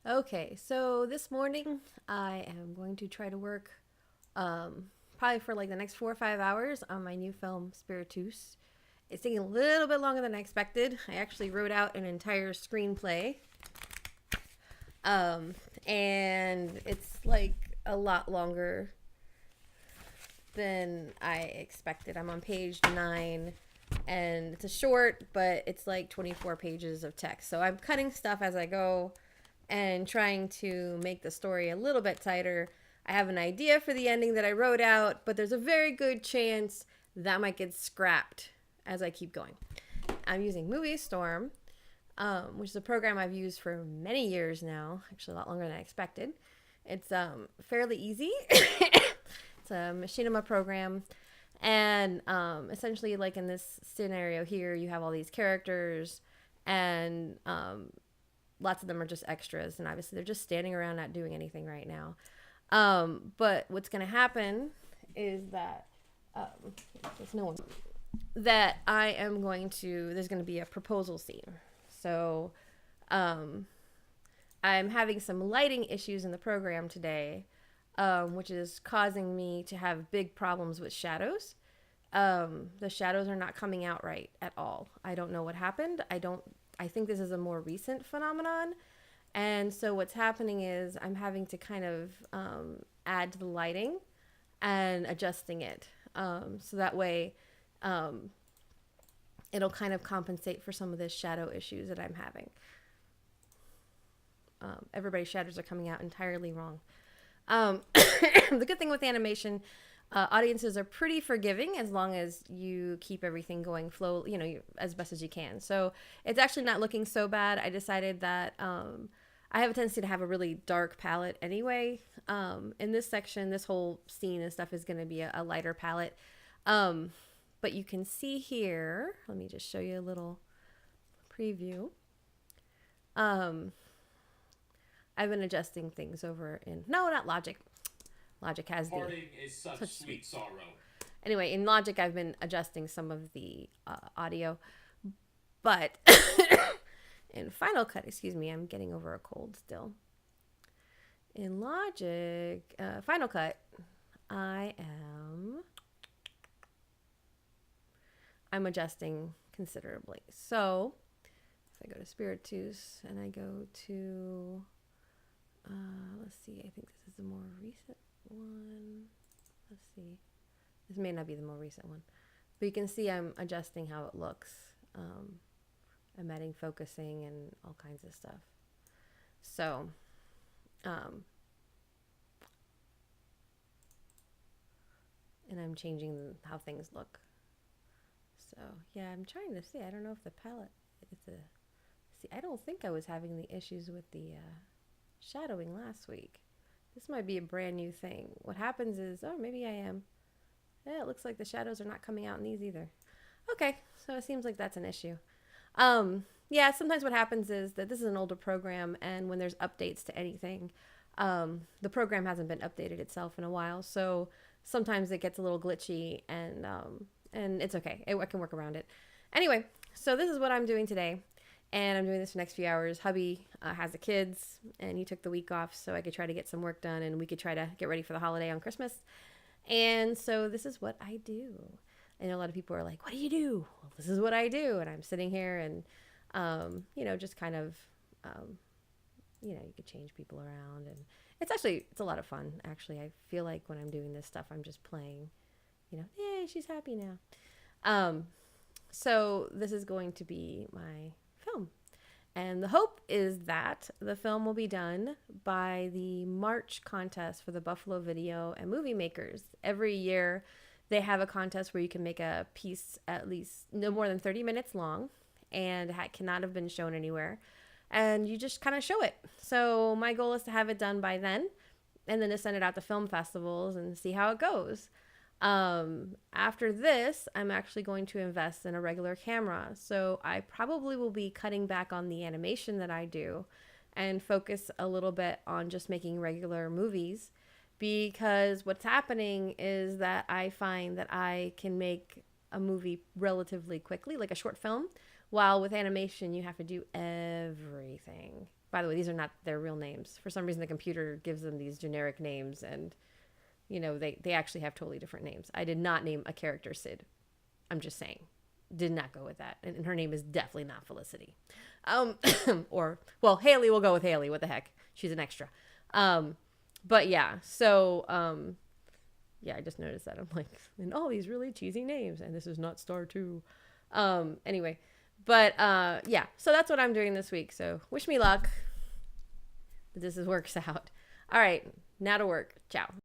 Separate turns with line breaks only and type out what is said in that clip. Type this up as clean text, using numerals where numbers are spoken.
Okay, so this morning I am going to try to work probably for like the next 4 or 5 hours on my new film, Spiritus. It's taking a little bit longer than I expected. I actually wrote out an entire screenplay, um, and it's like a lot longer than I expected. I'm on page 9, and it's a short, but it's like 24 pages of text. So I'm cutting stuff as I go and trying to make the story a little bit tighter. I have an idea for the ending that I wrote out, but there's a very good chance that might get scrapped as I keep going. I'm using Moviestorm, which is a program I've used for many years now, actually a lot longer than I expected. It's fairly easy. It's a Machinima program. And essentially, like in this scenario here, you have all these characters, and lots of them are just extras, and obviously they're just standing around not doing anything right now. But what's going to happen is that there's no one that I am going to. There's going to be a proposal scene. So I'm having some lighting issues in the program today, which is causing me to have big problems with shadows. The shadows are not coming out right at all. I don't know what happened. I think this is a more recent phenomenon. And so what's happening is I'm having to kind of add to the lighting and adjusting it. So that way it'll kind of compensate for some of the shadow issues that I'm having. Everybody's shadows are coming out entirely wrong. The good thing with animation, audiences are pretty forgiving as long as you keep everything going flow, as best as you can. So it's actually not looking so bad. I decided that I have a tendency to have a really dark palette anyway. In this section, this whole scene and stuff is going to be a lighter palette. But you can see here, let me just show you a little preview. I've been adjusting things over no, not Logic. Logic has
Parting is such sweet sorrow.
Anyway, in Logic, I've been adjusting some of the audio, but in Final Cut, excuse me, I'm getting over a cold still. In Logic, Final Cut, I'm adjusting considerably. So if I go to Spiritus and I go to, let's see, I think this is the more recent one. Let's see. This may not be the more recent one, but you can see I'm adjusting how it looks. I'm adding focusing and all kinds of stuff. So, and I'm changing how things look. So yeah, I'm trying to see. I don't know if the palette, see, I don't think I was having the issues with the shadowing last week. This might be a brand new thing. What happens is, maybe I am. Yeah, it looks like the shadows are not coming out in these either. Okay, so it seems like that's an issue. Yeah, sometimes what happens is that this is an older program, and when there's updates to anything, the program hasn't been updated itself in a while, so sometimes it gets a little glitchy, and it's okay. I can work around it. Anyway, so this is what I'm doing today, and I'm doing this for the next few hours. Hubby has the kids, and he took the week off so I could try to get some work done, and we could try to get ready for the holiday on Christmas. And so this is what I do. I know a lot of people are like, what do you do? Well, this is what I do. And I'm sitting here and, just kind of, you could change people around. And it's a lot of fun. Actually, I feel like when I'm doing this stuff, I'm just playing, yay, she's happy now. So this is going to be my film. And the hope is that the film will be done by the March contest for the Buffalo Video and Movie Makers. Every year they have a contest where you can make a piece at least no more than 30 minutes long and cannot have been shown anywhere. And you just kind of show it. So my goal is to have it done by then and then to send it out to film festivals and see how it goes. After this, I'm actually going to invest in a regular camera. So I probably will be cutting back on the animation that I do and focus a little bit on just making regular movies, because what's happening is that I find that I can make a movie relatively quickly, like a short film, while with animation you have to do everything. by the way, these are not their real names. For some reason, the computer gives them these generic names, and, you know, they actually have totally different names. I did not name a character Sid. I'm just saying. Did not go with that. And her name is definitely not Felicity. Or, well, Haley, we'll go with Haley. What the heck? She's an extra. But yeah, so, yeah, I just noticed that. I'm like, and all these really cheesy names, and this is not Star 2. Anyway, but yeah, so that's what I'm doing this week. So wish me luck that this works out. All right, now to work. Ciao.